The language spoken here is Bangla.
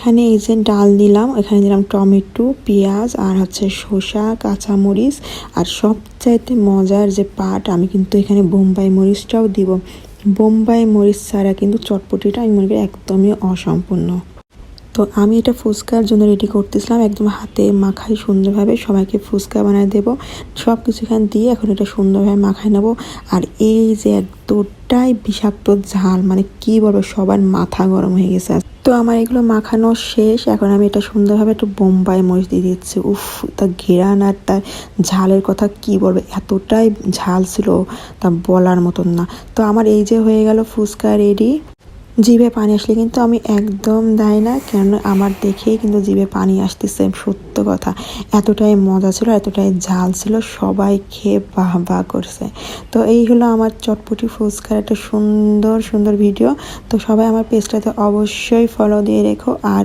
এখানে এই যে ডাল দিলাম, এখানে দিলাম টমেটো, পেঁয়াজ আর হচ্ছে শসা, কাঁচামরিচ। আর সবচাইতে মজার যে পার্ট, আমি কিন্তু এখানে বোম্বাই মরিচটাও দিব। বোম্বাই মরিচ ছাড়া কিন্তু চটপটিটা আমি মনে করি একদমই অসম্পূর্ণ। তো আমি এটা ফুচকার জন্য রেডি করতেছিলাম, একদম হাতে মাখাই সুন্দরভাবে সবাইকে ফুচকা বানায় দেব। সব কিছু এখানে দিয়ে এখন এটা সুন্দরভাবে মাখায় নেব। আর এই যে এতটাই বিষাক্ত ঝাল, মানে কি বলবো, সবার মাথা গরম হয়ে গেছে। তো আমার এগুলো মাখানো শেষ, এখন আমি এটা সুন্দরভাবে একটু বোম্বাই মরিচ দিয়ে দিচ্ছি। উফ, তার ঘেরান আর তার ঝালের কথা কি বলবো, এতটাই ঝাল ছিল তা বলার মতন না। তো আমার এই যে হয়ে গেল ফুচকা রেডি। জিভে পানি আসলে কিন্তু আমি একদম দেয় না, কেন আমার দেখেই কিন্তু জিভে পানি আসতেছে, সত্য কথা। এতটাই মজা ছিল, এতটাই ঝাল ছিল, সবাই খেয়ে বাহ বাহ করছে। তো এই হলো আমার চটপটি ফুচকার একটা সুন্দর সুন্দর ভিডিও। তো সবাই আমার পেজটাতে অবশ্যই ফলো দিয়ে রেখো। আর